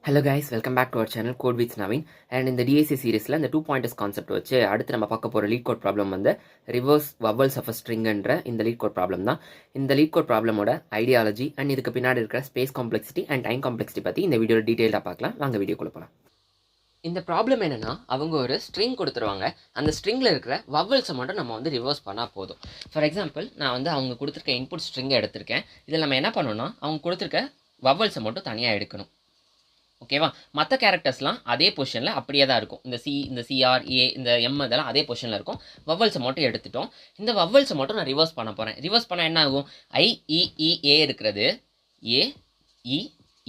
Hello guys, welcome back to our channel code with Naveen. And இந்த DAC சீரிஸில் இந்த 2 pointers concept வச்சு அடுத்து நம்ம பார்க்க போகிற லீட் கோட் ப்ராப்ளம் வந்து ரிவர்ஸ் வவல்ஸ் ஆஃப் அ ஸ்ட்ரிங்ன்ற இந்த லீட் கோட் ப்ராப்ளம் தான். இந்த லீட் கோட் ப்ராப்ளமோட ஐடியாலஜி அண்ட் இதுக்கு பின்னாடி இருக்கிற space complexity and time complexity பற்றி இந்த வீடியோவில் டீட்டெயிலாக பார்க்கலாம். வாங்க வீடியோக்குள்ள போகலாம். இந்த ப்ராப்ளம் என்னென்னா, அவங்க ஒரு ஸ்ட்ரிங் கொடுத்துருவாங்க. அந்த ஸ்ட்ரிங்கில் இருக்கிற வவல்ஸை மட்டும் நம்ம வந்து ரிவர்ஸ் பண்ணால் போதும். ஃபார் எக்ஸாம்பிள், நான் வந்து அவங்க கொடுத்துருக்க இன்புட் ஸ்ட்ரிங்கை எடுத்திருக்கேன். இதில் நம்ம என்ன பண்ணணும்னா, அவங்க கொடுத்துருக்க வவல்ஸை மட்டும் தனியாக எடுக்கணும். ஓகேவா? மற்ற கேரக்டர்ஸ்லாம் அதே பொசிஷனில் அப்படியே தான் இருக்கும். இந்த சிஆர், ஏ, இந்த எம் இதெல்லாம் அதே பொசிஷனில் இருக்கும். வவல்ஸை மட்டும் எடுத்துட்டோம். இந்த வவல்ஸை மட்டும் நான் ரிவர்ஸ் பண்ண போகிறேன். ரிவர்ஸ் பண்ணால் என்ன ஆகும்? ஏ இருக்கிறது ஏ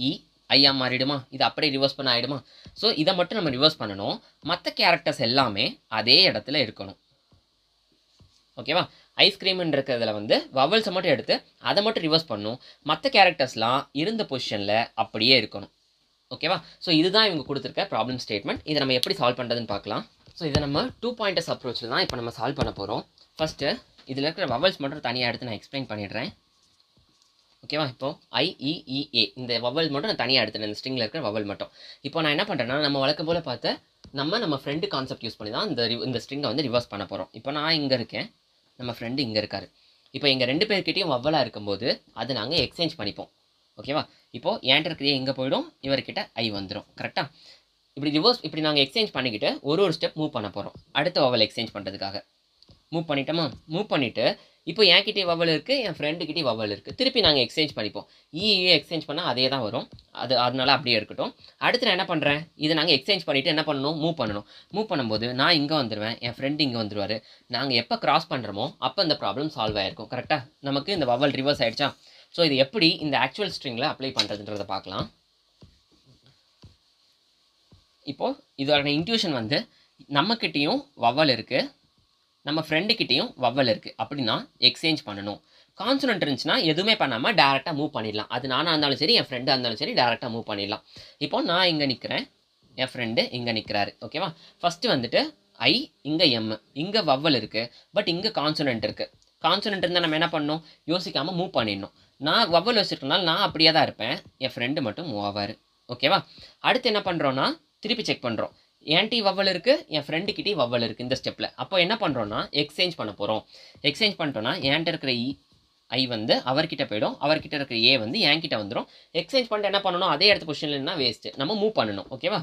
இ ஐயா மாறிடுமா? இது அப்படியே ரிவர்ஸ் பண்ண ஆகிடுமா? ஸோ இதை மட்டும் நம்ம ரிவர்ஸ் பண்ணணும். மற்ற கேரக்டர்ஸ் எல்லாமே அதே இடத்துல இருக்கணும். ஓகேவா? ஐஸ்கிரீம்ன்றதுல வந்து வவல்ஸை மட்டும் எடுத்து அதை மட்டும் ரிவர்ஸ் பண்ணணும். மற்ற கேரக்டர்ஸ்லாம் இருந்த பொசிஷனில் அப்படியே இருக்கணும். ஓகேவா? ஸோ இதுதான் இவங்க கொடுத்துருக்க ப்ராப்ளம் ஸ்டேட்மெண்ட். இதை நம்ம எப்படி சால்வ் பண்ணுறதுன்னு பார்க்கலாம். ஸோ இதை நம்ம 2 பாயிண்டர்ஸ் அப்ரோச்சில் தான் இப்போ நம்ம சால்வ் பண்ண போகிறோம். ஃபஸ்ட்டு இதில் இருக்கிற வவல்ஸ் மட்டும் தனியாக எடுத்து நான் எக்ஸ்பிளைன் பண்ணிடுறேன். ஓகேவா? இப்போது ஏ இந்த வவல் மட்டும் நான் தனியாக எடுத்துட்டேன். இந்த ஸ்ட்ரிங்கில் இருக்கிற வவல் மட்டும். இப்போ நான் என்ன பண்ணுறேன்னா, நம்ம வழக்கம் போல் பார்த்து நம்ம ஃப்ரெண்டு கான்செப்ட் யூஸ் பண்ணி தான் இந்த ஸ்ட்ரிங்கை வந்து ரிவர்ஸ் பண்ண போகிறோம். இப்போ நான் இங்கே இருக்கேன், நம்ம ஃப்ரெண்டு இங்கே இருக்கார். இப்போ எங்கள் 2 பேர்கிட்டையும் வவலாக இருக்கும்போது அதை நாங்கள் எக்ஸ்சேஞ்ச் பண்ணிப்போம். ஓகேவா? இப்போது ஏன்டர் இருக்கிற இங்கே போய்டும், இவர்கிட்ட ஐ வந்துடும். கரெக்டாக? இப்படி நாங்கள் எக்ஸ்சேஞ்ச் பண்ணிக்கிட்டு ஒரு ஸ்டெப் மூவ் பண்ண போகிறோம். அடுத்த வவல் எக்ஸ்சேஞ்ச் பண்ணுறதுக்காக மூவ் பண்ணிட்டோமா? மூவ் பண்ணிவிட்டு இப்போ என்கிட்டே வவல் இருக்குது, என் ஃப்ரெண்டுக்கிட்டே வவல் இருக்குது. திருப்பி நாங்கள் எக்ஸ்சேஞ்ச் பண்ணிப்போம். எக்ஸ்சேஞ்ச் பண்ணால் அதே தான் வரும். அதனால அப்படியே இருக்கட்டும். அடுத்து நான் என்ன பண்ணுறேன், இதை நாங்கள் எக்ஸ்சேஞ்ச் பண்ணிவிட்டு என்ன பண்ணணும்? மூவ் பண்ணும்போது நான் இங்கே வந்துடுவேன், என் ஃப்ரெண்டு இங்கே வந்துடுவார். நாங்கள் எப்போ கிராஸ் பண்ணுறோமோ அப்போ இந்த ப்ராப்ளம் சால்வ் ஆகிருக்கும். கரெக்டாக? நமக்கு இந்த வவல் ரிவர்ஸ் ஆகிடுச்சா? ஸோ இது எப்படி இந்த ஆக்சுவல் ஸ்ட்ரிங்கில் அப்ளை பண்ணுறதுன்றதை பார்க்கலாம். இப்போது இதோட இன்ட்யூஷன் வந்து நம்மக்கிட்டேயும் வவல் இருக்குது, நம்ம ஃப்ரெண்டுக்கிட்டேயும் வவல் இருக்குது. அப்படின்னா எக்ஸ்சேஞ்ச் பண்ணணும். கான்சனன்ட் இருந்துச்சுன்னா எதுவுமே பண்ணாமல் டேரெக்டாக மூவ் பண்ணிடலாம். அது நானாக இருந்தாலும் சரி, என் ஃப்ரெண்டாக இருந்தாலும் சரி, டேரெக்டாக மூவ் பண்ணிடலாம். இப்போ நான் இங்கே நிற்கிறேன், என் ஃப்ரெண்டு இங்கே நிற்கிறாரு. ஓகேவா? ஃபஸ்ட்டு வந்துட்டு இங்கே எம், இங்கே வவல் இருக்குது, பட் இங்கே கான்சனன்ட் இருக்குது. கான்சனன்ட் இருந்தால் நம்ம என்ன பண்ணணும்? யோசிக்காமல் மூவ் பண்ணிடணும். நான் வவல் வச்சுருக்கனால நான் அப்படியே தான் இருப்பேன், என் ஃப்ரெண்டு மட்டும் மூவ் ஆவார். ஓகேவா? அடுத்து என்ன பண்ணுறோன்னா, திருப்பி செக் பண்ணுறோம். என்டி வவல் இருக்குது, என் ஃப்ரெண்டுக்கிட்டே வவல் இருக்குது இந்த ஸ்டெப்பில். அப்போ என்ன பண்ணுறோன்னா, எக்ஸ்சேஞ்ச் பண்ண போகிறோம். எக்ஸ்சேஞ்ச் பண்ணிட்டோன்னா என்கிட்ட இருக்கிற ஐ வந்து அவர்கிட்ட போய்டும், அவர்கிட்ட இருக்கிற ஏ வந்து என்கிட்ட வந்துடும். எக்ஸ்சேஞ்ச் பண்ணிட்டு என்ன பண்ணணும்? அதே இடத்து பொசிஷனில் இருந்தால் வேஸ்ட்டு, நம்ம மூவ் பண்ணணும். ஓகேவா?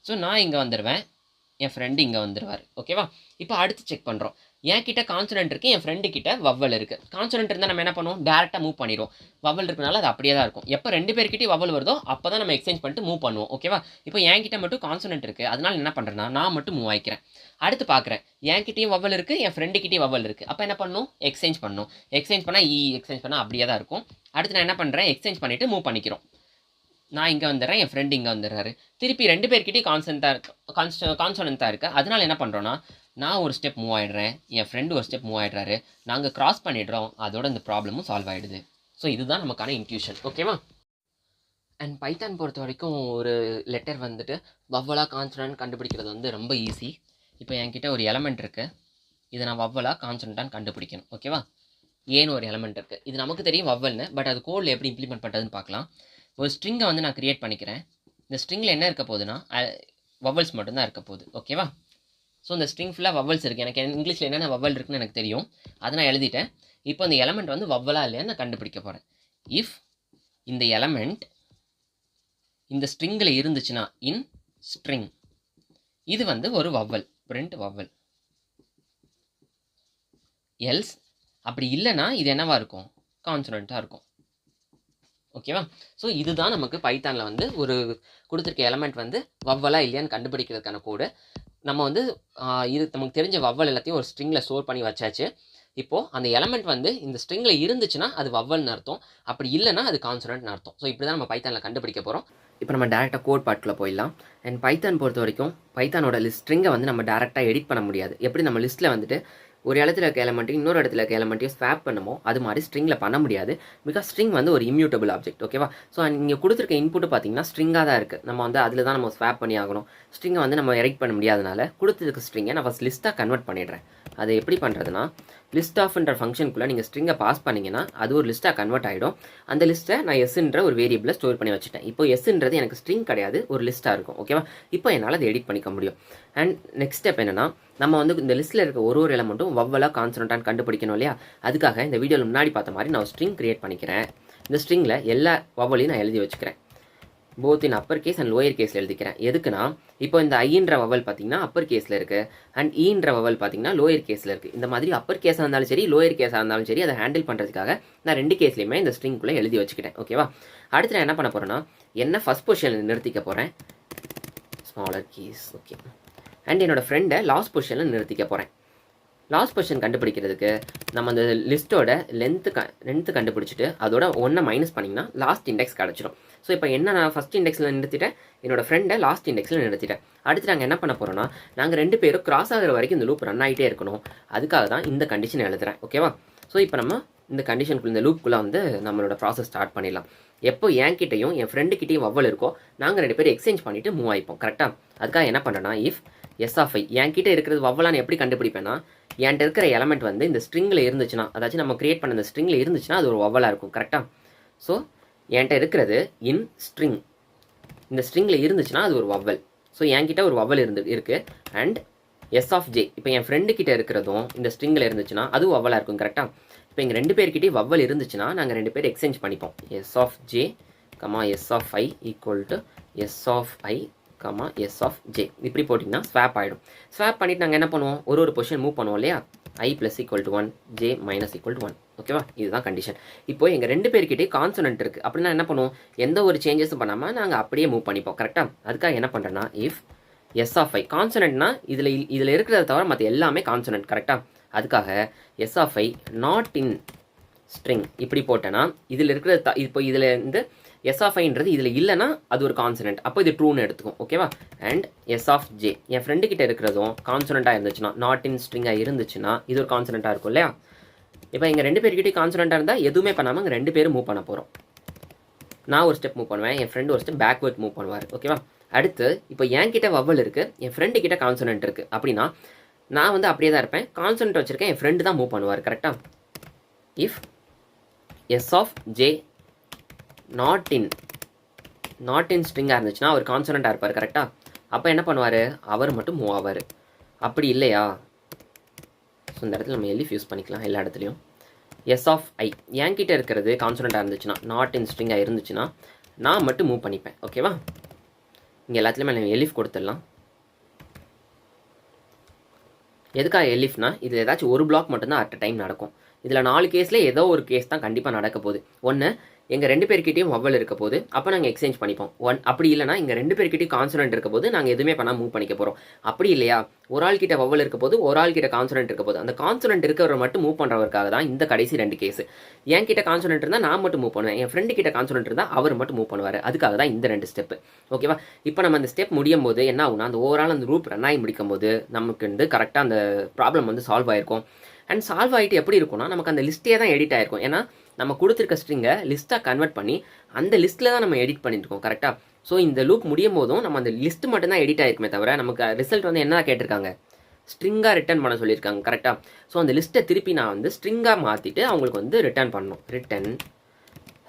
ஸோ நான் இங்கே வந்துடுவேன், என் ஃப்ரெண்டு இங்கே வந்துடுவார். ஓகேவா? இப்போ அடுத்து செக் பண்ணுறோம். என்கிட்ட கான்சனன்ட் இருக்குது, என் ஃப்ரெண்டு கிட்ட வவல் இருக்குது. கான்சனன்ட் இருந்தால் நம்ம என்ன பண்ணுவோம்? டேரெக்டாக மூவ் பண்ணிடுவோம். வவல் இருக்கனால அது அப்படியே தான் இருக்கும். எப்போ 2 பேர்கிட்டே வவல் வருதோ அப்போ தான் நம்ம எக்ஸ்சேஞ்ச் பண்ணிட்டு மூவ் பண்ணுவோம். ஓகேவா? இப்போ என்கிட்ட மட்டும் கான்சனன்ட் இருக்குது, அதனால் என்ன பண்ணுறேன்னா, நான் மட்டும் மூவ் ஆகிக்கிறேன். அடுத்து பார்க்குறேன், என்கிட்டயும் வவல் இருக்குது, என் ஃப்ரெண்டுக்கிட்டே வவல் இருக்குது. அப்போ என்ன பண்ணணும்? எக்ஸ்சேஞ்ச் பண்ணணும். எக்ஸ்சேஞ்ச் பண்ணால் எக்ஸ்சேஞ்ச் பண்ணால் அப்படியே தான் இருக்கும். அடுத்து நான் என்ன பண்ணுறேன்? எக்ஸ்சேஞ்ச் பண்ணிவிட்டு மூவ் பண்ணிக்கிறோம். நான் இங்கே வந்துடுறேன், என் ஃப்ரெண்டு இங்கே வந்துடுறாரு. திருப்பி 2 பேர்கிட்டையும் கான்சனன்ட்டாக இருக்குது. அதனால் என்ன பண்ணுறோன்னா, நான் ஒரு ஸ்டெப் மூவ் ஆகிடுறேன், என் ஃப்ரெண்டு ஒரு ஸ்டெப் மூவ் ஆகிடுறாரு. நாங்கள் கிராஸ் பண்ணிடுறோம், அதோட இந்த ப்ராப்ளமும் சால்வ் ஆகிடுது. ஸோ இதுதான் நமக்கான இன்ட்யூஷன். ஓகேவா? அண்ட் பைத்தான் பொறுத்த வரைக்கும் ஒரு லெட்டர் வந்துட்டு வவ்வலா கான்சனன்ட் கண்டுபிடிக்கிறது வந்து ரொம்ப ஈஸி. இப்போ என்கிட்ட ஒரு எலமெண்ட் இருக்குது, இதை நான் வவ்வலா கான்சனன்ட்டான்னு கண்டுபிடிக்கணும். ஓகேவா? ஏன்னு ஒரு எலமெண்ட் இருக்குது, இது நமக்கு தெரியும் வவ்வல்னு, பட் அது கோடில் எப்படி இம்ப்ளிமெண்ட் பண்ணுறதுன்னு பார்க்கலாம். ஒரு ஸ்ட்ரிங்கை வந்து நான் க்ரியேட் பண்ணிக்கிறேன். இந்த ஸ்ட்ரிங்கில் என்ன இருக்க போகுதுன்னா, வவல்ஸ் மட்டும்தான் இருக்க போகுது. ஓகேவா? ஸோ இந்த ஸ்ட்ரிங் ஃபுல்லாக வவல்ஸ் இருக்குது. எனக்கு இங்கிலீஷில் என்னென்ன வவல் இருக்குன்னு எனக்கு தெரியும், அதை நான் எழுதிட்டேன். இப்போ இந்த எலமெண்ட் வந்து வவ்வலா இல்லையான்னு நான் கண்டுபிடிக்க போகிறேன். இஃப் இந்த எலமெண்ட் இந்த ஸ்ட்ரிங்கில் இருந்துச்சுன்னா, இன் ஸ்ட்ரிங், இது வந்து ஒரு வவல், பிரிண்ட் வவல். எல்ஸ் அப்படி இல்லைன்னா இது என்னவாக இருக்கும்? கான்சனண்ட்டாக இருக்கும். ஓகேவா? ஸோ இதுதான் நமக்கு பைத்தானில் வந்து ஒரு கொடுத்துருக்க எலமெண்ட் வந்து வவ்வலா இல்லையான்னு கண்டுபிடிக்கிறதுக்கான கோடு. நம்ம வந்து இது நமக்கு தெரிஞ்ச வவ்வல் எல்லாத்தையும் ஒரு ஸ்ட்ரிங்கில் ஸ்டோர் பண்ணி வச்சாச்சு. இப்போது அந்த எலமெண்ட் வந்து இந்த ஸ்ட்ரிங்கில் இருந்துச்சுன்னா அது வவ்வல்னு அர்த்தம், அப்படி இல்லைனா அது கான்சனன்ட்னு அர்த்தம். ஸோ இப்படி தான் நம்ம பைத்தானில் கண்டுபிடிக்க போகிறோம். இப்போ நம்ம டேரெக்டாக கோட் பார்ட்டில் போயிடலாம். அண்ட் பைத்தான் பொறுத்த வரைக்கும் பைத்தானோட ஸ்ட்ரிங்கை வந்து நம்ம டேரெக்டாக எடிட் பண்ண முடியாது. எப்படி நம்ம லிஸ்ட்டில் வந்துட்டு ஒரு இடத்துல இருக்க எலமெண்ட்டையும் இன்னொரு இடத்துல இருக்க எலமெண்ட்டையும் ஸ்வாப் பண்ணுமோ அது மாதிரி ஸ்ட்ரிங்கில் பண்ண முடியாது. பிகாஸ் ஸ்ட்ரிங் வந்து ஒரு இம்யூட்டபிள் ஆப்ஜெக்ட். ஓகேவா? ஸோ நீங்கள் கொடுத்துருக்க இன்புட்டு பார்த்தீங்கன்னா ஸ்ட்ரிங்காக தான் இருக்குது. நம்ம வந்து அதில் தான் நம்ம ஸ்வாப் பண்ணி ஆகணும். ஸ்ட்ரிங்கை வந்து நம்ம எடிட் பண்ண முடியாதனால கொடுத்துருக்க ஸ்ட்ரிங்கை நான் ஃபஸ்ட் லிஸ்ட்டாக கன்வெர்ட் பண்ணிடுறேன். அதை எப்படி பண்ணுறதுனா, லிஸ்ட் ஆஃப்ன்ற ஃபங்க்ஷனுக்குள்ளே நீங்கள் ஸ்ட்ரிங்கை பாஸ் பண்ணிங்கன்னா அது ஒரு லிஸ்ட்டாக கன்வெர்ட் ஆகிடும். அந்த லிஸ்ட்டை நான் எஸ்ன்ற ஒரு வேரியபிளை ஸ்டோர் பண்ணி வச்சுட்டேன். இப்போ எஸ்ன்றது எனக்கு ஸ்ட்ரிங் கிடையாது, ஒரு லிஸ்ட்டாக இருக்கும். ஓகேவா? இப்போ என்னால் அதை எடிட் பண்ணிக்க முடியும். அண்ட் நெக்ஸ்ட் ஸ்டெப் என்னென்னா, நம்ம வந்து இந்த லிஸ்ட்டில் இருக்க ஒரு எலமெண்ட்டும் வவ்வலாக கான்சனண்ட்டான்னு கண்டுபிடிக்கணும் இல்லையா? அதுக்காக இந்த வீடியோவில் முன்னாடி பார்த்த மாதிரி நான் ஸ்ட்ரிங் கிரியேட் பண்ணிக்கிறேன். இந்த ஸ்ட்ரிங்கில் எல்லா வவ்வலையும் நான் எழுதி வச்சுக்கிறேன். Both in upper case and lower கேஸில் எழுதிக்கிறேன். எதுக்குன்னா, இப்போ இந்த ஐன்ற வவல் பார்த்தீங்கன்னா அப்பர் கேஸில் இருக்குது, அண்ட் ஈன்ற வவல் பார்த்தீங்கன்னா லோயர் கேஸில் இருக்குது. இந்த மாதிரி அப்பர் கேஸாக இருந்தாலும் சரி, லோயர் கேஸாக இருந்தாலும் சரி, அதை ஹேண்டில் பண்ணுறதுக்காக நான் 2 கேஸ்லையுமே இந்த ஸ்ட்ரிங்குள்ளே எழுதி வச்சுக்கிட்டேன். ஓகேவா? அடுத்து நான் என்ன பண்ண போகிறேன்னா, என்ன ஃபஸ்ட் பொசிஷனில் நிறுத்திக்க போகிறேன், ஸ்மாலர் கேஸ். ஓகே. அண்ட் என்னோட ஃப்ரெண்டை லாஸ்ட் பொசிஷனில் நிறுத்திக்க போகிறேன். லாஸ்ட் பொசிஷன் கண்டுபிடிக்கிறதுக்கு நம்ம அந்த லிஸ்ட்டோட லென்த்து கண்டுபிடிச்சிட்டு அதோட 1 மைனஸ் பண்ணிங்கன்னா லாஸ்ட் இண்டெக்ஸ் கிடச்சிடும். ஸோ இப்போ என்ன, நான் ஃபஸ்ட் இண்டெக்ஸில் நிறுத்திட்டேன், என்னோட ஃப்ரெண்டை லாஸ்ட் இண்டெக்ஸில் நிறுத்திட்டேன். அடுத்து நாங்கள் என்ன பண்ண போகிறோம்னா, நாங்கள் 2 பேரும் கிராஸ் ஆகிற வரைக்கும் இந்த லூப் ரன் ஆகிட்டே இருக்கணும். அதுக்காக தான் இந்த கண்டிஷன் எழுதுகிறேன். ஓகேவா? ஸோ இப்போ நம்ம இந்த கண்டிஷனுக்குள்ள, இந்த லூப்புக்குள்ளே வந்து நம்மளோட ப்ராசஸ் ஸ்டார்ட் பண்ணிடலாம். எப்போ என்கிட்டையும் என் ஃப்ரெண்டுக்கிட்டையும் வவ்வல் இருக்கோ, நாங்கள் 2 பேரும் எக்ஸ்சேஞ்ச் பண்ணிவிட்டு மூவ் ஆகிப்போம். கரெக்டாக? அதுக்காக என்ன பண்ணுறேன்னா, இஃப் எஸ் ஆஃப் ஐ என்கிட்ட இருக்கிறது வவ்வலான்னு எப்படி கண்டுபிடிப்பேன்னா, என்கிட்ட இருக்கிற எலமெண்ட் வந்து இந்த ஸ்ட்ரிங்கில் இருந்துச்சுன்னா, அதாச்சும் நம்ம கிரியேட் பண்ண இந்த ஸ்ட்ரிங்கில் இருந்துச்சுன்னா அது ஒரு வவ்வலாக இருக்கும். கரெக்டாக? ஸோ என்கிட்ட இருக்கிறது இன் ஸ்ட்ரிங், இந்த ஸ்ட்ரிங்கில் இருந்துச்சுன்னா அது ஒரு வவ்வல். ஸோ என்கிட்ட ஒரு வவ்வல் இருக்குது. அண்ட் எஸ் ஆஃப் ஜே, இப்போ என் ஃப்ரெண்டுக்கிட்ட இருக்கிறதும் இந்த ஸ்ட்ரிங்கில் இருந்துச்சுன்னா அதுவும் வவ்வலாக இருக்கும். கரெக்டாக? இப்போ எங்கள் 2 பேர்கிட்டையும் வவ்வல் இருந்துச்சுன்னா நாங்கள் 2 பேர் எக்ஸ்சேஞ்ச் பண்ணிப்போம். S of J comma S of I equal to S of I comma S of J. இப்படி போட்டிங்கன்னா ஸ்வாப் ஆகிடும். ஸ்வாப் பண்ணிவிட்டு நாங்கள் என்ன பண்ணுவோம், ஒரு பொசிஷன் மூவ் பண்ணுவோம் இல்லையா? I plus equal to 1, j minus equal to 1. ஓகேவா? இதுதான் கண்டிஷன். இப்போ எங்கள் 2 பேர்கிட்டே கான்சனன்ட் இருக்குது அப்படின்னா என்ன பண்ணுவோம், எந்த ஒரு சேஞ்சஸும் பண்ணாமல் நாங்கள் அப்படியே மூவ் பண்ணிப்போம். கரெக்டாக? அதுக்காக என்ன பண்ணுறேன்னா, இஃப் எஸ் ஆஃப் ஐ கான்சனன்ட்னா இதில் இருக்கிறத தவிர மற்ற எல்லாமே கான்சனன்ட். கரெக்டாக? அதுக்காக S of I not in string இப்படி போட்டேன்னா, இதில் இருக்கிறது இப்போ இதில் இருந்து எஸ் ஆஃப் ஐன்றது இதில் இல்லைனா அது ஒரு கான்சனன்ட், அப்போ இது ட்ரூன்னு எடுத்துக்கும். ஓகேவா? அண்ட் எஸ் ஆஃப் ஜே என் ஃப்ரெண்டுக்கிட்ட இருக்கிறதும் கான்சனண்ட்டாக இருந்துச்சுன்னா, நாட் இன் ஸ்ட்ரிங்காக இருந்துச்சுன்னா இது ஒரு கான்சனண்ட்டாக இருக்கும் இல்லையா? இப்போ எங்கள் 2 பேர்கிட்டே கான்சனண்ட்டாக இருந்தால் எதுவுமே பண்ணாமல் அங்கே 2 பேரும் மூவ் பண்ண போகிறோம். நான் ஒரு ஸ்டெப் மூவ் பண்ணுவேன், என் ஃப்ரெண்டு ஒரு ஸ்டெப் பேக்வேர்ட் மூவ் பண்ணுவார். ஓகேவா? அடுத்து இப்போ என்கிட்ட வவ்வல் இருக்குது, என் ஃப்ரெண்டு கிட்ட கான்சனன்ட் இருக்குது அப்படின்னா நான் வந்து அப்படியே தான் இருப்பேன், கான்சனன்ட் வச்சுருக்கேன், என் ஃப்ரெண்டு தான் மூவ் பண்ணுவார். கரெக்டாக? If S of j not in ஸ்ட்ரிங்காக இருந்துச்சுன்னா அவர் கான்சனண்ட்டாக இருப்பார். கரெக்டாக? அப்போ என்ன பண்ணுவார், அவர் மட்டும் மூவ் ஆவார். அப்படி இல்லையா, ஸோ இந்த இடத்துல நம்ம எலிஃப் யூஸ் பண்ணிக்கலாம் எல்லா இடத்துலையும். எஸ் ஆஃப் ஐ என்கிட்ட இருக்கிறது கான்சனண்ட்டாக இருந்துச்சுன்னா, நாட் இன் ஸ்ட்ரிங்காக இருந்துச்சுன்னா நான் மட்டும் மூவ் பண்ணிப்பேன். ஓகேவா? இங்கே எல்லாத்துலேயுமே நம்ம எலிஃப் கொடுத்துடலாம். எதுக்காக எலிஃப்னா, இது ஏதாச்சும் ஒரு பிளாக் மட்டும்தான் அட் அ டைம் நடக்கும். இதில் 4 கேஸில் ஏதோ ஒரு கேஸ் தான் கண்டிப்பாக நடக்க போகுது. ஒன்று, எங்கள் 2 பேர்கிட்டையும் வவ்வல் இருக்க போது, அப்போ நாங்கள் எக்ஸ்சேஞ்ச் பண்ணிப்போம். அப்படி இல்லைனா எங்கள் 2 பேர்கிட்டையும் கான்சனன்ட் இருக்க போது நாங்கள் எதுவுமே பண்ணால் மூவ் பண்ணிக்க போகிறோம். அப்படி இல்லையா, ஒரு ஆள் கிட்ட வவ்வல் இருக்க போது, ஒரு ஆள் கிட்ட கான்சனன்ட் இருக்க போது, அந்த கான்சனன்ட் இருக்கிறவரை மட்டும் மூவ் பண்ணுறவருக்காக தான் இந்த கடைசி 2 கேஸ். என் கிட்ட கான்சனன்ட் இருந்தால் நான் மட்டும் மூவ் பண்ணுவேன், என் ஃப்ரெண்டு கிட்ட கான்சனன்ட் இருந்தால் அவர் மட்டும் மூவ் பண்ணுவார். அதுக்காக தான் இந்த 2 ஸ்டெப்பு. ஓகேவா? இப்போ நம்ம அந்த ஸ்டெப் முடியும் போது என்ன ஆகுனா, அந்த ஓவரால் அந்த ரூப் ரன் ஆகி முடிக்கும் போது நமக்கு வந்து கரெக்டாக அந்த ப்ராப்ளம் வந்து சால்வ் ஆகிருக்கும். அண்ட் சால்வ் ஆகிட்டு எப்படி இருக்கும்னா, நமக்கு அந்த லிஸ்ட்டே தான் எடிட் ஆகிருக்கும். ஏன்னா நம்ம கொடுத்துருக்க ஸ்ட்ரிங்கை லிஸ்ட்டாக கன்வெர்ட் பண்ணி அந்த லிஸ்ட்டில் தான் நம்ம எடிட் பண்ணியிருக்கோம். கரெக்டாக? ஸோ இந்த லூப் முடியும் போதும் நம்ம அந்த லிஸ்ட் மட்டும்தான் எடிட் ஆகிருக்குமே தவிர நமக்கு ரிசல்ட் வந்து என்ன கேட்டிருக்காங்க, ஸ்ட்ரிங்காக ரிட்டர்ன் பண்ண சொல்லியிருக்காங்க. கரெக்டாக? ஸோ அந்த லிஸ்ட்டை திருப்பி நான் வந்து ஸ்ட்ரிங்காக மாற்றிட்டு அவங்களுக்கு வந்து ரிட்டர்ன் பண்ணணும். ரிட்டன்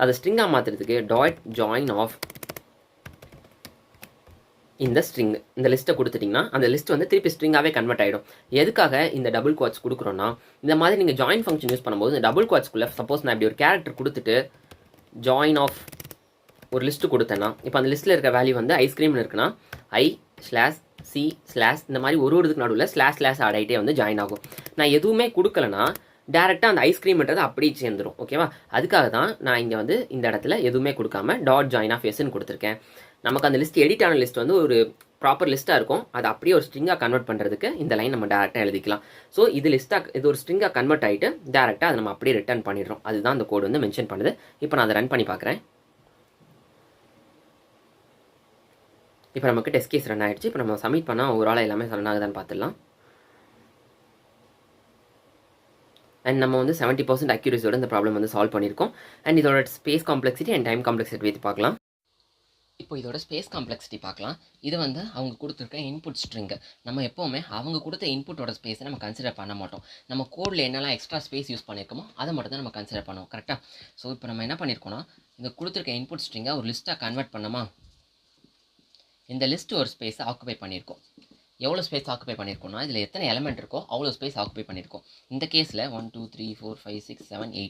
அதை ஸ்ட்ரிங்காக மாற்றுறதுக்கு டாட் ஜாயின் ஆஃப் இந்த ஸ்ட்ரிங், இந்த லிஸ்ட்டை கொடுத்துட்டிங்கன்னா அந்த லிஸ்ட் வந்து திருப்பி ஸ்ட்ரிங்காகவே கன்வெர்ட் ஆகிடும். எதுக்காக இந்த டபுள் குவாட்ஸ் கொடுக்குறோன்னா, இந்த மாதிரி நீங்கள் ஜாயின் ஃபங்க்ஷன் யூஸ் பண்ணும்போது இந்த டபுள் குவாட்ஸ்க்குள்ளே சப்போஸ் நான் இப்படி ஒரு கேரக்டர் கொடுத்துட்டு ஜாயின் ஆஃப் ஒரு லிஸ்ட்டு கொடுத்தேன்னா, இப்போ அந்த லிஸ்ட்டில் இருக்க வேல்யூ வந்து ஐஸ்கிரீம்னு இருக்குன்னா I/C/ இந்த மாதிரி ஒரு இதுக்கு நடுவில் // ஆட் ஆகிட்டே வந்து ஜாயின் ஆகும். நான் எதுவுமே கொடுக்கலனா டேரெக்டாக அந்த ஐஸ்கிரீம்ன்றது அப்படியே சேர்ந்துடும். ஓகேவா? அதுக்காக தான் நான் இங்கே வந்து இந்த இடத்துல எதுவுமே கொடுக்காம டாட் ஜாயின் ஆஃப் எஸ்ன்னு கொடுத்துருக்கேன். நமக்கு அந்த லிஸ்ட் எடிட் ஆன லிஸ்ட் வந்து ஒரு ப்ராப்பர் லிஸ்ட்டாக இருக்கும், அதை அப்படியே ஒரு ஸ்ட்ரிங்காக கன்வெர்ட் பண்ணுறதுக்கு இந்த லைன் நம்ம டேரெக்டாக எழுதிக்கலாம். ஸோ இது இது ஒரு ஸ்ட்ரிங்காக கன்வெர்ட் ஆகிட்டு டேரெக்டாக அதை நம்ம அப்படியே ரிட்டர்ன் பண்ணிடுறோம். அதுதான் அந்த கோடு வந்து மென்ஷன் பண்ணுது. இப்போ நான் அதை ரன் பண்ணி பார்க்குறேன். இப்போ நமக்கு டெஸ்ட் கேஸ் ரன் ஆகிடுச்சு. இப்போ நம்ம சப்மிட் பண்ணால் ஒரு ஆளாக எல்லாமே ரன் ஆகுதான்னு பார்த்துடலாம். அண்ட் நம்ம வந்து 70% அக்யூரஸியோட இந்த ப்ராப்ளம் வந்து சால்வ் பண்ணியிருக்கோம். அண்ட் இதோட space complexity and time complexity வைத்து பார்க்கலாம். இப்போ இதோட ஸ்பேஸ் காம்ப்ளெக்சிட்டி பார்க்கலாம். இது வந்து அவங்க கொடுத்துருக்க இன்புட் ஸ்ட்ரிங்கு. நம்ம எப்போவுமே அவங்க கொடுத்த இன்புட்டோட ஸ்பேஸை நம்ம கன்சிடர் பண்ண மாட்டோம். நம்ம கோடில் என்னெல்லாம் எக்ஸ்ட்ரா ஸ்பேஸ் யூஸ் பண்ணியிருக்கோமோ அதை மட்டும் தான் நம்ம கன்சிடர் பண்ணுவோம். கரெக்டாக? ஸோ இப்போ நம்ம என்ன பண்ணியிருக்கோம்னா, இந்த கொடுத்துருக்க இன்புட் ஸ்ட்ரிங்கை ஒரு லிஸ்ட்டாக கன்வெர்ட் பண்ணோமா, இந்த லிஸ்ட் ஒரு ஸ்பேஸை ஆக்குபை பண்ணியிருக்கோம். எவ்வளோ ஸ்பேஸ் ஆக்குபை பண்ணியிருக்கோம்னா, இதில் எத்தனை எலமெண்ட் இருக்கோ அவ்வளோ ஸ்பேஸ் ஆக்குபை பண்ணியிருக்கோம். இந்த கேஸில் 1 2 3 4 5 6 7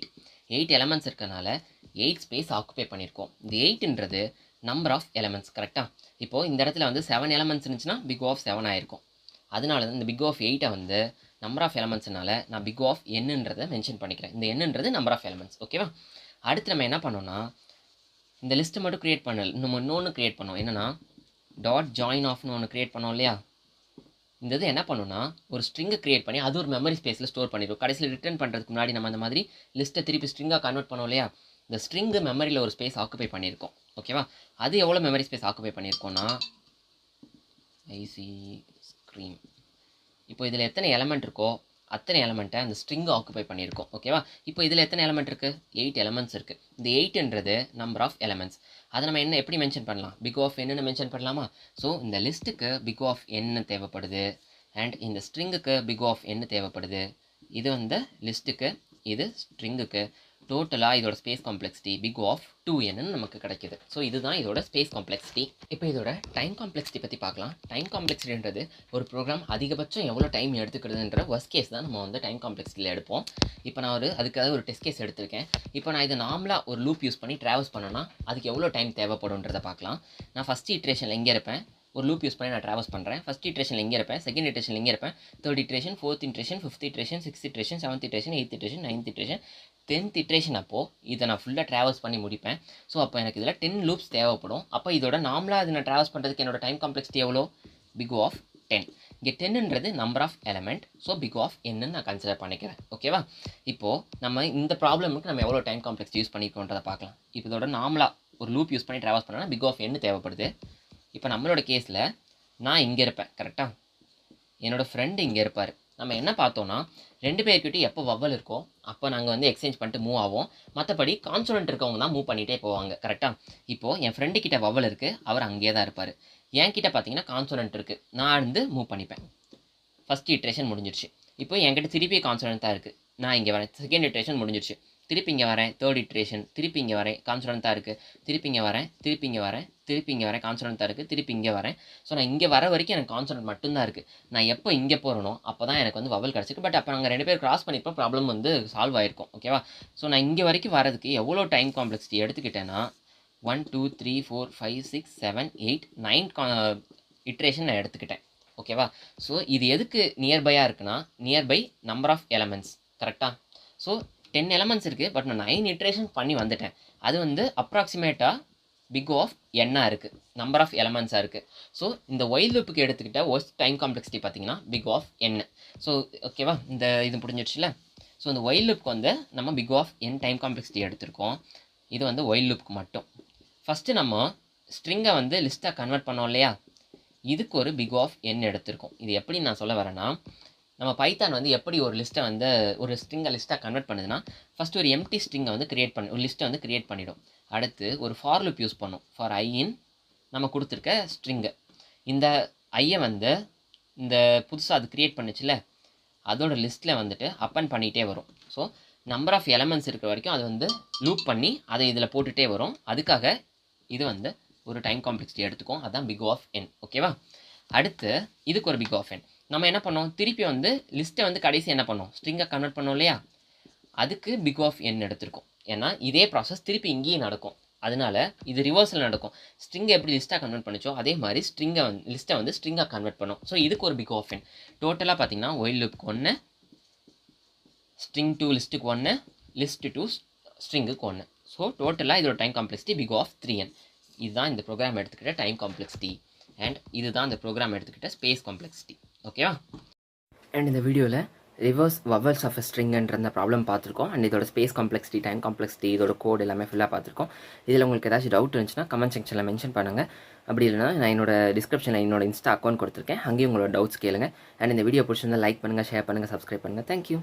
8 எலமெண்ட்ஸ் இருக்கனால 8 ஸ்பேஸ் ஆக்குபை பண்ணியிருக்கோம். இந்த 8ன்றது நம்பர் ஆஃப் எலமெண்ட்ஸ். கரெக்டாக? இப்போது இந்த இடத்துல வந்து 7 எலமெண்ட்ஸ் இருந்துச்சுன்னா பிக் ஆஃப் 7 ஆயிருக்கும். அதனால தான் இந்த பிக் ஆஃப் 8 வந்து நம்பர் ஆஃப் எலமெண்ட்ஸ்னால நான் பிக் ஆஃப் என்னன்றதை மென்ஷன் பண்ணிக்கிறேன். இந்த என்னன்றது நம்பர் ஆஃப் எலமெண்ட்ஸ். ஓகேவா? அடுத்து நம்ம என்ன பண்ணோம்னா, இந்த லிஸ்ட்டு மட்டும் க்ரியேட் பண்ணல, இன்னொன்று க்ரியேட் பண்ணோம். என்னென்னா டாட் ஜாயின் ஆஃப்னு ஒன்று க்ரியேட் பண்ணோம் இல்லையா? இந்த இது என்ன பண்ணுன்னா, ஒரு ஸ்ட்ரிங்கை க்ரியேட் பண்ணி அது ஒரு மெமரி ஸ்பேஸில் ஸ்டோர் பண்ணிடுவோம். கடைசியில் ரிட்டர்ன் பண்ணுறதுக்கு முன்னாடி நம்ம அந்த மாதிரி லிஸ்ட்டை திருப்பி ஸ்ட்ரிங்காக கன்வெர்ட் பண்ணோம் இல்லையா? இந்த ஸ்ட்ரிங்கு மெமரியில் ஒரு ஸ்பேஸ் ஆக்குபை பண்ணியிருக்கோம். ஓகேவா? அது எவ்வளோ மெமரி ஸ்பேஸ் ஆக்குபை பண்ணியிருக்கோன்னா, ஐசி ஸ்க்ரீம். இப்போ இதில் எத்தனை எலமெண்ட் இருக்கோ அத்தனை எலமெண்ட்டை அந்த ஸ்ட்ரிங்கு ஆக்குபை பண்ணியிருக்கோம். ஓகேவா? இப்போ இதில் எத்தனை எலமெண்ட் இருக்குது? 8 எலமெண்ட்ஸ் இருக்குது. இந்த 8ன்றது நம்பர் ஆஃப் எலமெண்ட்ஸ். அதை நம்ம என்ன எப்படி மென்ஷன் பண்ணலாம்? பிக் ஆஃப் என்னன்னு மென்ஷன் பண்ணலாமா? ஸோ இந்த லிஸ்ட்டுக்கு பிக் ஆஃப் என்ன தேவைப்படுது, அண்ட் இந்த ஸ்ட்ரிங்குக்கு பிக் ஆஃப் என்ன தேவைப்படுது. இது வந்து லிஸ்ட்டுக்கு, இது ஸ்ட்ரிங்குக்கு. டோட்டலாக இதோட space complexity big of 2n நமக்கு கிடைக்கிது. ஸோ இதுதான் இதோட ஸ்பேஸ் காம்ப்ளெக்சிட்டி. இப்போ இதோட டைம் காம்ப்ளெக்சிட்டி பற்றி பார்க்கலாம். டைம் காம்ப்ளெக்சிட்டின்றது ஒரு ப்ரோக்ராம் அதிகபட்சம் எவ்வளோ டைம் எடுத்துக்கிறதுன்ற ஒர்ஸ்ட் கேஸ் தான் நம்ம வந்து டைம் காம்ப்ளெக்சிட்டியில் எடுப்போம். இப்போ நான் அதுக்காக ஒரு டெஸ்ட் கேஸ் எடுத்திருக்கேன். இப்போ நான் இது நார்மலாக ஒரு லூப் யூஸ் பண்ணி ட்ராவல்ஸ் பண்ணேன்னா அதுக்கு எவ்வளோ டைம் தேவைப்படுன்றதை பார்க்கலாம். நான் ஃபஸ்ட் இட்ரேஷனில் எங்கே இருப்பேன், ஒரு லூப் யூஸ் பண்ணி நான் ட்ராவல்ஸ் பண்ணுறேன். ஃபஸ்ட் இட்ரேஷனில் எங்கே இருப்பேன், செகண்ட் இட்ரேஷனில் எங்கே இருப்பேன், தேர்ட் இட்ரேஷன், ஃபோர்த் இட்ரேஷன், ஃபிஃப்த் இட்ரேஷன், சிக்ஸ்த் இட்ரேஷன், செவன்த் இட்ரேஷன், எயித் இட்ரேஷன், நைன்த் இட்ரேஷன், 10th இட்ரேஷன். அப்போது இதை நான் ஃபுல்லாக ட்ராவல்ஸ் பண்ணி முடிப்பேன். ஸோ அப்போ எனக்கு இதில் 10 லூப்ஸ் தேவைப்படும். அப்போ இதோட நார்மலாக இதை நான் ட்ராவல்ஸ் பண்ணுறதுக்கு என்னோட டைம் காம்ப்ளெக்சிட்டி எவ்வளோ? Big of 10. இங்கே 10ன்றது number of element. So big of என்னன்னு நான் கன்சிடர் பண்ணிக்கிறேன். ஓகேவா? இப்போது நம்ம இந்த ப்ராப்ளமுக்கு நம்ம எவ்வளோ டைம் காம்ப்ளெக்ஸ் யூஸ் பண்ணிக்கோன்றதை பார்க்கலாம். இப்போ இதோட நார்மலாக ஒரு லூப் யூஸ் பண்ணி ட்ராவல்ஸ் பண்ணோன்னா பிக் ஆஃப் என்ன தேவைப்படுது. இப்போ நம்மளோட கேஸில் நான் இங்கே இருப்பேன். கரெக்டாக? என்னோடய ஃப்ரெண்டு இங்கே இருப்பார். நம்ம என்ன பார்த்தோன்னா, 2 பேர்கிட்ட எப்போ வவ்வல் இருக்கோ அப்போ நாங்கள் வந்து எக்ஸ்சேஞ்ச் பண்ணிட்டு மூவ் ஆவோம். மற்றபடி கான்சோனன்ட் இருக்கவங்க தான் மூவ் பண்ணிகிட்டே போவாங்க. கரெக்டாக? இப்போது என் ஃப்ரெண்டு கிட்ட வவ்வல் இருக்குது, அவர் அங்கேயே தான் இருப்பார். என் கிட்ட பார்த்தீங்கன்னா கான்சோனன்ட் இருக்குது, நான் வந்து மூவ் பண்ணிப்பேன். ஃபஸ்ட் இட்ரேஷன் முடிஞ்சிருச்சு. இப்போ என்கிட்ட திருப்பி கான்சோனன்ட் தான் இருக்குது, நான் இங்கே வரேன். செகண்ட் இட்ரேஷன் முடிஞ்சிருச்சு, திருப்பி இங்கே வரேன். தேர்ட் இட்ரேஷன், திருப்பி இங்கே வரேன், கான்சோனன்ட் தான் இருக்குது. திருப்பி இங்கே வரேன், திருப்பி இங்கே வரேன், திருப்பி இங்கே வரேன், கான்சோனன்ட் தான் இருக்குது. திருப்பி இங்கே வரேன். ஸோ நான் இங்கே வர வரைக்கும் எனக்கு கான்சோனன்ட் மட்டும்தான் இருக்குது. நான் எப்போ இங்கே போகிறனோ அப்போ தான் எனக்கு வந்து வவல் கிடச்சிருக்கு. பட் அப்போ நாங்கள் 2 பேர் கிராஸ் பண்ணிப்போம், ப்ராப்ளம் வந்து சால்வ் ஆகிருக்கும். ஓகேவா? ஸோ நான் இங்கே வரைக்கும் வரதுக்கு எவ்வளோ டைம் காம்ப்ளெக்சிட்டி எடுத்துக்கிட்டேன்னா 1 2 3 4 5 6 7 8 9 இட்ரேஷன் நான் எடுத்துக்கிட்டேன். ஓகேவா? ஸோ இது எதுக்கு நியர்பையாக இருக்குன்னா, நியர்பை நம்பர் ஆஃப் எலமெண்ட்ஸ். கரெக்டாக? ஸோ 10 எலமெண்ட்ஸ் இருக்குது, பட் நான் 9 இட்ரேஷன் பண்ணி வந்துட்டேன். அது வந்து அப்ராக்சிமேட்டாக பிக் ஆஃப் என்னாக இருக்குது, நம்பர் ஆஃப் எலமெண்ட்ஸாக இருக்குது. ஸோ இந்த ஒயில் லூப்புக்கு எடுத்துக்கிட்ட ஒர்ஸ்ட் டைம் காம்ப்ளெக்சிட்டி பார்த்தீங்கன்னா பிக் ஆஃப் என். ஸோ ஓகேவா? இந்த இது முடிஞ்சிடுச்சுல. ஸோ இந்த ஒயில் லூப்புக்கு வந்து நம்ம big of n time complexity எடுத்திருக்கோம். இது வந்து ஒயில் லூப்புக்கு மட்டும். ஃபஸ்ட்டு நம்ம ஸ்ட்ரிங்கை வந்து லிஸ்ட்டாக கன்வெர்ட் பண்ணோம் இல்லையா, இதுக்கு ஒரு பிக் ஆஃப் என் எடுத்திருக்கோம். இது எப்படி நான் சொல்ல வரேன்னா, நம்ம பைத்தான் வந்து எப்படி ஒரு லிஸ்ட்டை வந்து ஒரு ஸ்ட்ரிங்கை லிஸ்ட்டாக கன்வெர்ட் பண்ணுதுன்னா, ஃபஸ்ட்டு ஒரு எம்டி ஸ்ட்ரிங்கை வந்து ஒரு லிஸ்ட்டை வந்து கிரியேட் பண்ணிடும். அடுத்து ஒரு ஃபார் லூப் யூஸ் பண்ணும். ஃபார் ஐ இன் நம்ம கொடுத்துருக்க ஸ்ட்ரிங்கு, இந்த ஐயை வந்து இந்த புதுசாக அது க்ரியேட் பண்ணிச்சுல அதோட லிஸ்ட்டில் வந்துட்டு அப்பன் பண்ணிகிட்டே வரும். ஸோ நம்பர் ஆஃப் எலமெண்ட்ஸ் இருக்கிற வரைக்கும் அது வந்து லூப் பண்ணி அதை இதில் போட்டுகிட்டே வரும். அதுக்காக இது வந்து ஒரு டைம் காம்ப்ளெக்சிட்டி எடுத்துக்கும். அதுதான் பிக் ஆஃப் என். ஓகேவா? அடுத்து இதுக்கு ஒரு பிக் ஆஃப் என். நம்ம என்ன பண்ணோம், திருப்பி வந்து லிஸ்ட்டை வந்து கடைசி என்ன பண்ணோம், ஸ்ட்ரிங்கை கன்வெர்ட் பண்ணோம் இல்லையா, அதுக்கு பிக் ஆஃப் என் எடுத்திருக்கும். ஏன்னா இதே ப்ராசஸ் திருப்பி இங்கேயும் நடக்கும். அதனால இது ரிவர்ஸில் நடக்கும். ஸ்ட்ரிங்கை எப்படி லிஸ்ட்டாக கன்வெர்ட் பண்ணிச்சோ அதே மாதிரி லிஸ்ட்டை வந்து ஸ்ட்ரிங்காக கன்வெர்ட் பண்ணும். ஸோ இதுக்கு ஒரு பிக் ஆஃப் என். டோட்டலாக பார்த்தீங்கன்னா ஒயில் லூப்புக்கு 1, ஸ்ட்ரிங் டு லிஸ்ட்டுக்கு 1, லிஸ்ட் டு ஸ்ட்ரிங்குக்கு 1. ஸோ டோட்டலாக இதோட time complexity big of 3n. இதுதான் இந்த ப்ரோக்ராம் எடுத்துக்கிட்ட டைம் காம்ப்ளெக்சிட்டி. அண்ட் இதுதான் இந்த ப்ரோக்ராம் எடுத்துக்கிட்ட ஸ்பேஸ் காம்ப்ளெக்சிட்டி. ஓகேவா? அண்ட் இந்த வீடியோவில் ரிவர்ஸ் வவல்ஸ் ஆஃப் ஸ்ட்ரிங்ன்ற அந்த ப்ராப்ளம் பார்த்துருக்கோம். அண்ட் இதோட ஸ்பேஸ் காம்ப்ளெக்சிட்டி, டைம் காம்ப்ளெக்சிட்டி, இதோட கோட் எல்லாமே ஃபுல்லாக பார்த்துருக்கோம். இதில் உங்களுக்கு ஏதாச்சும் டவுட் இருந்துச்சுன்னா கமெண்ட் செக்ஷனில் மென்ஷன் பண்ணுங்கள். அப்படி இல்லைனா நான் என்னோட டிஸ்கிரிப்ஷனில் என்னோட இன்ஸ்டா அக்கௌண்ட் கொடுத்துருக்கேன், அங்கேயும் உங்களோட டவுட்ஸ் கேளுங்க. அண்ட் இந்த வீடியோ பிடிச்சிருந்தால் லைக் பண்ணுங்கள், ஷேர் பண்ணுங்கள், சப்ஸ்கிரைப் பண்ணுங்கள். தேங்க்யூ.